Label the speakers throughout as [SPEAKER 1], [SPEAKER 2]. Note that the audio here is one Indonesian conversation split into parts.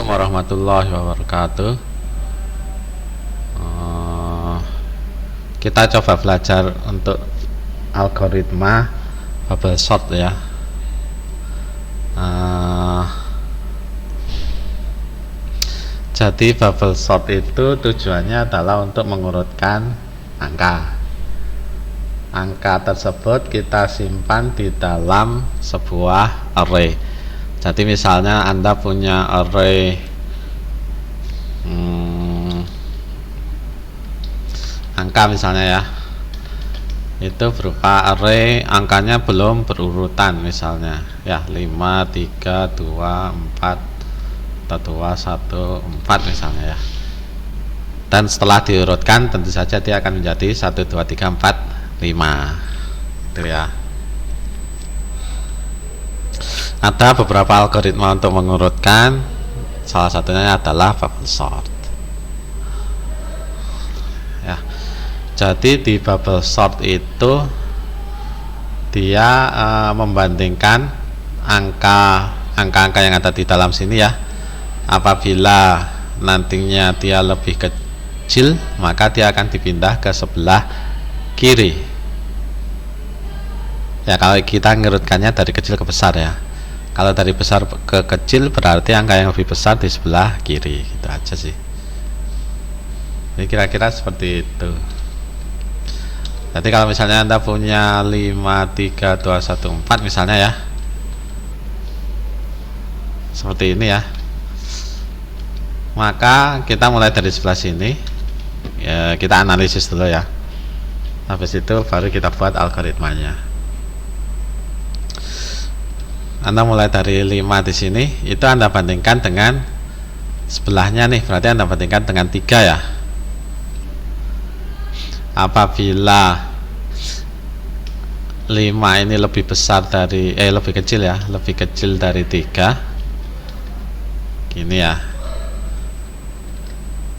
[SPEAKER 1] warahmatullahi wabarakatuh. Kita coba belajar untuk algoritma bubble sort ya. Jadi bubble sort itu tujuannya adalah untuk mengurutkan angka. Angka tersebut kita simpan di dalam sebuah array. Jadi misalnya Anda punya array angka misalnya ya, itu berupa array angkanya belum berurutan misalnya ya, 5, 3, 2, 4 atau 2, 1, 4 misalnya ya. Dan setelah diurutkan tentu saja dia akan menjadi 1, 2, 3, 4, 5 itu ya. Ada beberapa algoritma untuk mengurutkan, salah satunya adalah bubble sort ya. Jadi di bubble sort itu dia membandingkan angka-angka yang ada di dalam sini ya. Apabila nantinya dia lebih kecil, maka dia akan dipindah ke sebelah kiri ya, kalau kita ngurutkannya dari kecil ke besar ya. Kalau dari besar ke kecil berarti angka yang lebih besar di sebelah kiri, gitu aja sih. Ini kira-kira seperti itu. Jadi kalau misalnya Anda punya 5, 3, 2, 1, 4 misalnya ya, seperti ini ya, maka kita mulai dari sebelah sini ya, kita analisis dulu ya. Habis itu baru kita buat algoritmanya. Anda mulai dari 5 di sini, itu Anda bandingkan dengan sebelahnya nih, berarti Anda bandingkan dengan 3 ya. Apabila 5 ini lebih besar dari lebih kecil ya, lebih kecil dari 3 gini ya,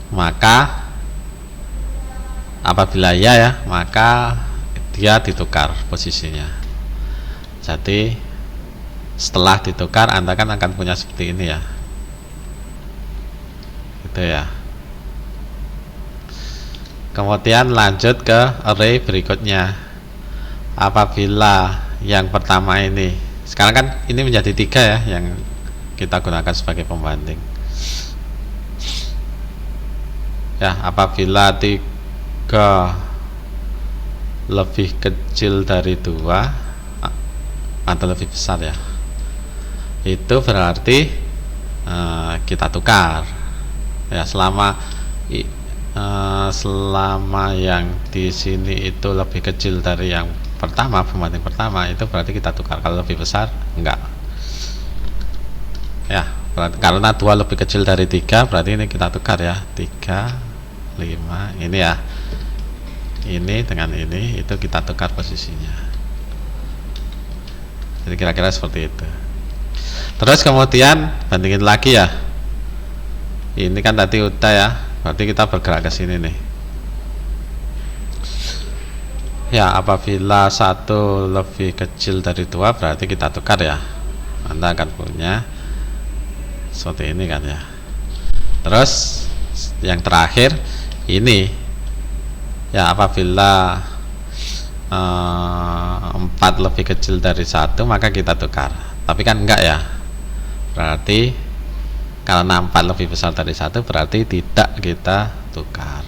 [SPEAKER 1] maka apabila ya, maka dia ditukar posisinya. Jadi setelah ditukar Anda kan akan punya seperti ini ya, gitu ya. Kemudian lanjut ke array berikutnya. Apabila yang pertama ini, sekarang kan ini menjadi 3 ya, yang kita gunakan sebagai pembanding ya. Apabila 3 lebih kecil dari 2 atau lebih besar ya, itu berarti kita tukar ya. Selama yang di sini itu lebih kecil dari yang pertama, pembanding pertama, itu berarti kita tukar. Kalau lebih besar enggak ya, berarti, karena 2 lebih kecil dari 3 berarti ini kita tukar ya. 3, 5 ini ya, ini dengan ini, itu kita tukar posisinya. Jadi kira-kira seperti itu. Terus kemudian bandingin lagi ya. Ini kan tadi udah ya, berarti kita bergerak ke sini nih. Ya, apabila 1 lebih kecil dari 2 berarti kita tukar ya. Anda akan punya seperti ini kan ya. Terus yang terakhir ini ya, apabila 4 lebih kecil dari 1 maka kita tukar. Tapi kan enggak ya, berarti karena 4 lebih besar dari 1 berarti tidak kita tukar.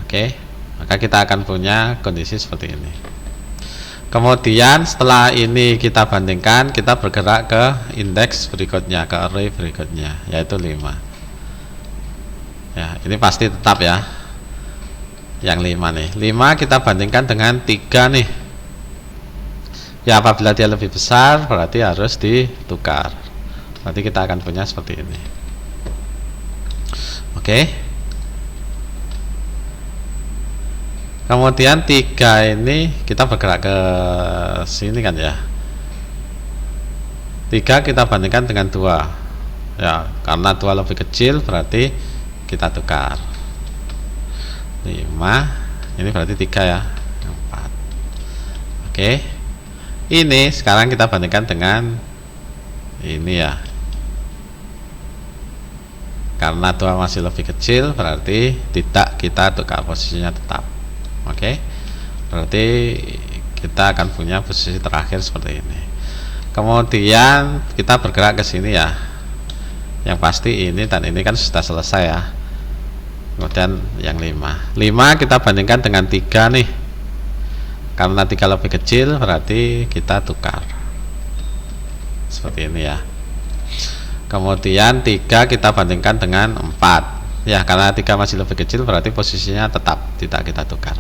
[SPEAKER 1] Oke, maka kita akan punya kondisi seperti ini. Kemudian setelah ini kita bandingkan, kita bergerak ke indeks berikutnya, ke array berikutnya, yaitu 5 ya. Ini pasti tetap ya, yang 5 nih. 5 kita bandingkan dengan 3 nih ya. Apabila dia lebih besar berarti harus ditukar. Berarti kita akan punya seperti ini. Oke. Kemudian 3 ini kita bergerak ke sini kan ya. 3 kita bandingkan dengan 2 ya, karena 2 lebih kecil berarti kita tukar. 5 ini berarti 3 ya, 4. Oke. Ini sekarang kita bandingkan dengan ini ya. Karena 2 masih lebih kecil, berarti tidak kita tukar, posisinya tetap. Oke, berarti kita akan punya posisi terakhir seperti ini. Kemudian kita bergerak ke sini ya. Yang pasti ini dan ini kan sudah selesai ya. Kemudian yang 5 kita bandingkan dengan 3 nih. Karena 3 lebih kecil, berarti kita tukar seperti ini ya. Kemudian 3 kita bandingkan dengan 4 ya, karena 3 masih lebih kecil, berarti posisinya tetap tidak kita tukar.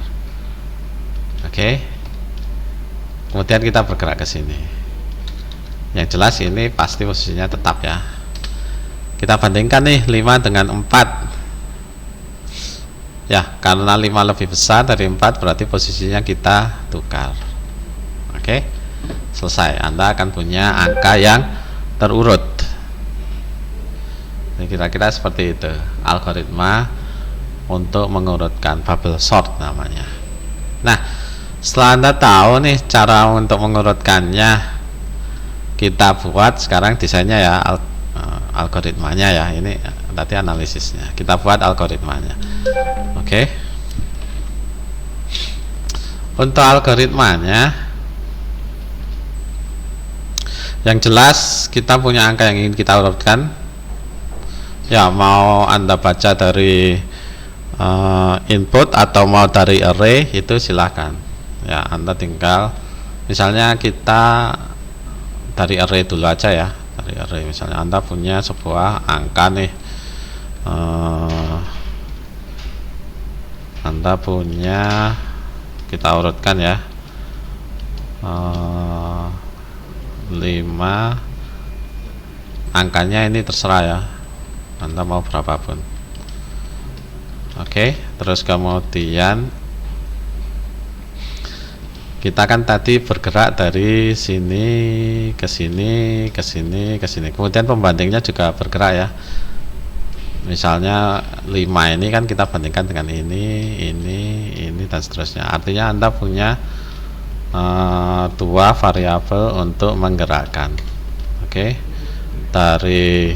[SPEAKER 1] Oke, kemudian kita bergerak ke sini. Yang jelas ini pasti posisinya tetap ya. Kita bandingkan nih 5 dengan 4 ya, karena 5 lebih besar dari 4, berarti posisinya kita tukar. Oke, selesai. Anda akan punya angka yang terurut. Kira-kira seperti itu algoritma untuk mengurutkan bubble sort namanya. Nah, setelah Anda tahu nih cara untuk mengurutkannya, kita buat sekarang desainnya ya, algoritmanya ya. Ini tadi analisisnya, kita buat algoritmanya. Oke, untuk algoritmanya yang jelas kita punya angka yang ingin kita urutkan ya. Mau Anda baca dari input atau mau dari array, itu silahkan ya. Anda tinggal, misalnya kita dari array dulu aja ya. Dari array, misalnya Anda punya sebuah angka nih, Anda punya, kita urutkan ya, 5. Angkanya ini terserah ya, Anda mau berapapun. Oke, terus kemudian kita kan tadi bergerak dari sini ke sini, ke sini, ke sini. Kemudian pembandingnya juga bergerak ya. Misalnya 5 ini kan kita bandingkan dengan ini dan seterusnya. Artinya Anda punya 2 variabel untuk menggerakkan. Oke, dari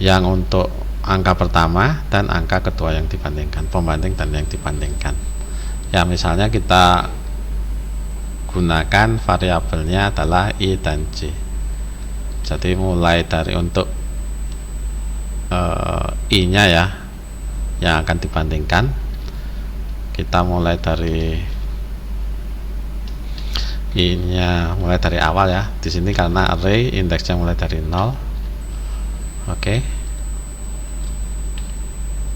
[SPEAKER 1] yang untuk angka pertama dan angka kedua yang dibandingkan, pembanding dan yang dibandingkan. Ya, misalnya kita gunakan variabelnya adalah I dan J. Jadi mulai dari untuk I nya ya yang akan dibandingkan, kita mulai dari I nya mulai dari awal ya. Di sini karena array indeksnya mulai dari 0. Oke,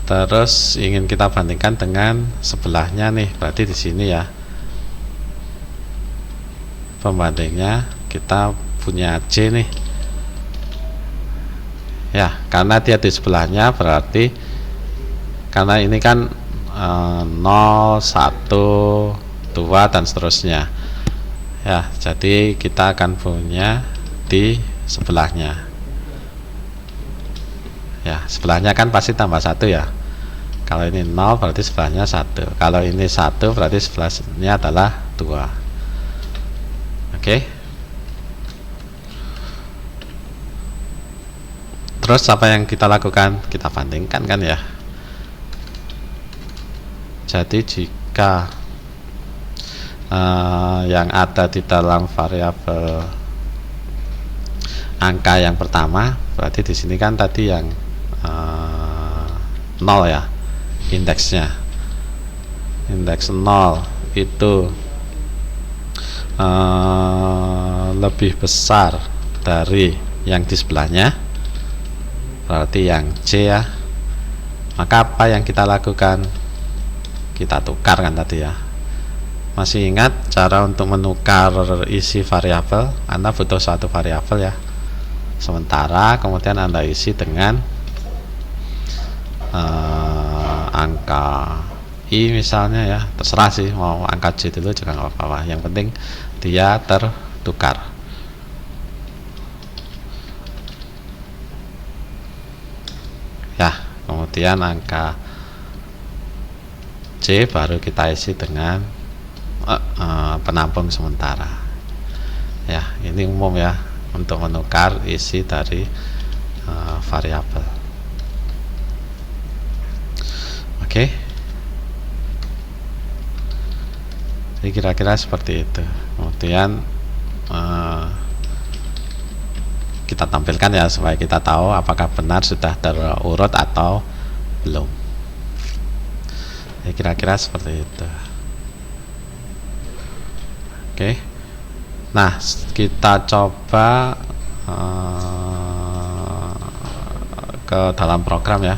[SPEAKER 1] terus ingin kita bandingkan dengan sebelahnya nih, berarti di sini ya pembandingnya kita punya J nih ya, karena dia di sebelahnya, berarti karena ini kan 0, 1, 2 dan seterusnya ya, jadi kita akan punya di sebelahnya ya. Sebelahnya kan pasti tambah 1 ya. Kalau ini 0 berarti sebelahnya 1, kalau ini 1 berarti sebelahnya adalah 2. Oke, terus apa yang kita lakukan? Kita bandingkan kan ya. Jadi jika yang ada di dalam variabel angka yang pertama, berarti di sini kan tadi yang 0 ya, indeksnya. Indeks 0 itu lebih besar dari yang di sebelahnya, berarti yang C ya. Maka apa yang kita lakukan? Kita tukar kan tadi ya. Masih ingat cara untuk menukar isi variabel? Anda butuh suatu variabel ya, sementara kemudian Anda isi dengan angka I misalnya ya, terserah sih, mau angka J dulu juga nggak apa-apa, yang penting dia tertukar. Ya, kemudian angka C baru kita isi dengan penampung sementara ya. Ini umum ya untuk menukar isi dari variabel. Oke. Jadi kira-kira seperti itu. Kemudian kita tampilkan ya supaya kita tahu apakah benar sudah terurut atau belum. Ya, kira-kira seperti itu. Oke. Nah, kita coba ke dalam program ya.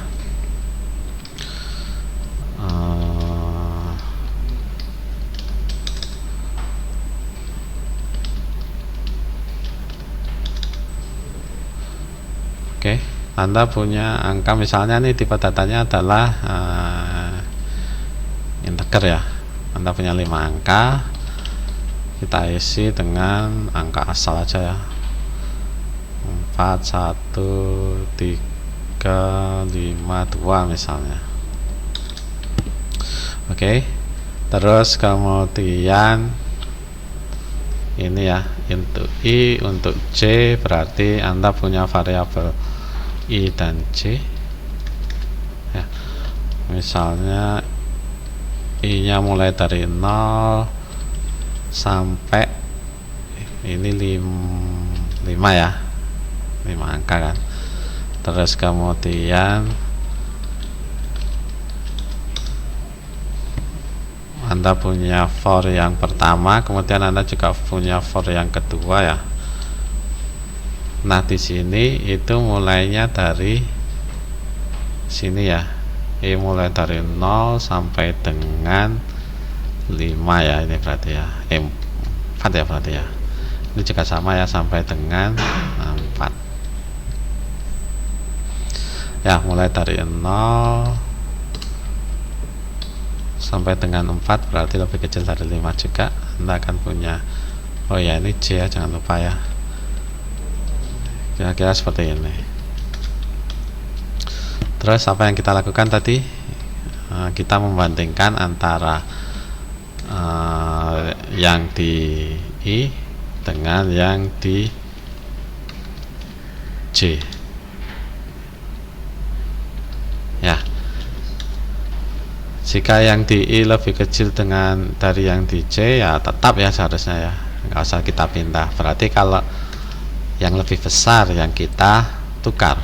[SPEAKER 1] Oke, Anda punya angka, misalnya nih tipe datanya adalah integer ya. Anda punya 5 angka, kita isi dengan angka asal aja ya, 4, 1, 3, 5, 2 misalnya. Oke, terus kemudian ini ya, untuk I, untuk J, berarti Anda punya variabel I dan J ya. Misalnya I nya mulai dari 0 sampai ini 5 ya, 5 angka kan. Terus kemudian Anda punya for yang pertama, kemudian Anda juga punya for yang kedua ya. Nah, di sini itu mulainya dari sini ya. I mulai dari 0 sampai dengan 5 ya, ini berarti ya. 4 ya berarti ya. Ini juga sama ya, sampai dengan 4. Ya, mulai dari 0 sampai dengan 4 berarti lebih kecil dari 5 juga. Anda akan punya, oh ya ini J ya, jangan lupa ya. Kira-kira seperti ini. Terus apa yang kita lakukan tadi? Kita membandingkan antara yang di I dengan yang di J ya. Jika yang di I lebih kecil dari yang di J ya tetap ya seharusnya ya, nggak usah kita pindah. Berarti kalau yang lebih besar yang kita tukar.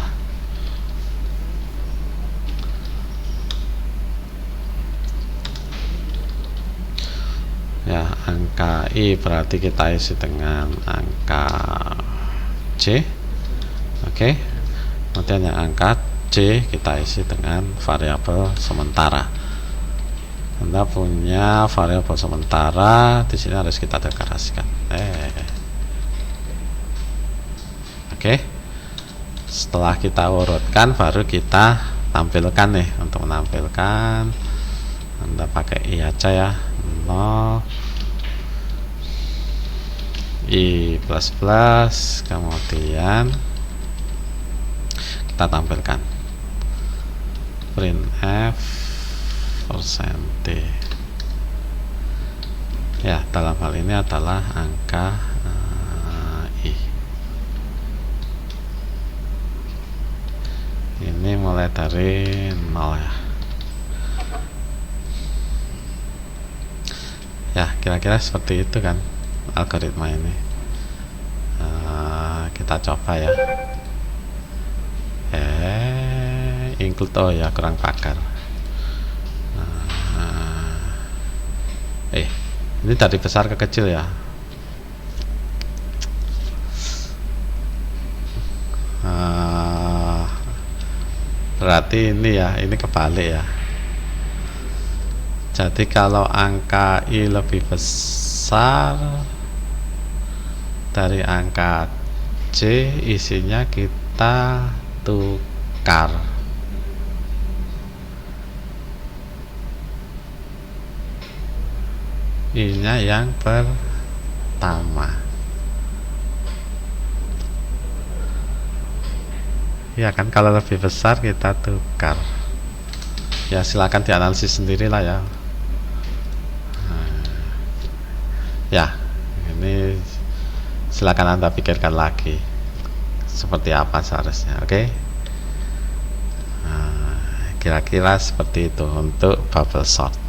[SPEAKER 1] Ya, angka I berarti kita isi dengan angka J. Oke. Kemudian yang angka J kita isi dengan variabel sementara. Anda punya variabel sementara, di sini harus kita deklarasikan. Oke. Setelah kita urutkan baru kita tampilkan nih. Untuk menampilkan Anda pakai I aja ya. 0 I++, kemudian kita tampilkan printf %d ya, dalam hal ini adalah angka I. Ini mulai dari 0 ya. Ya, kira-kira seperti itu kan algoritma ini. Kita coba ya. Include, oh ya kurang pagar. Ini dari besar ke kecil ya. Berarti ini ya, ini kebalik ya. Jadi kalau angka I lebih besar dari angka J, isinya kita tukar. I-nya yang pertama. Ya kan, kalau lebih besar kita tukar. Ya silakan dianalisis sendiri lah ya. Ya, ini silakan Anda pikirkan lagi seperti apa seharusnya. Oke. Kira-kira seperti itu untuk bubble sort.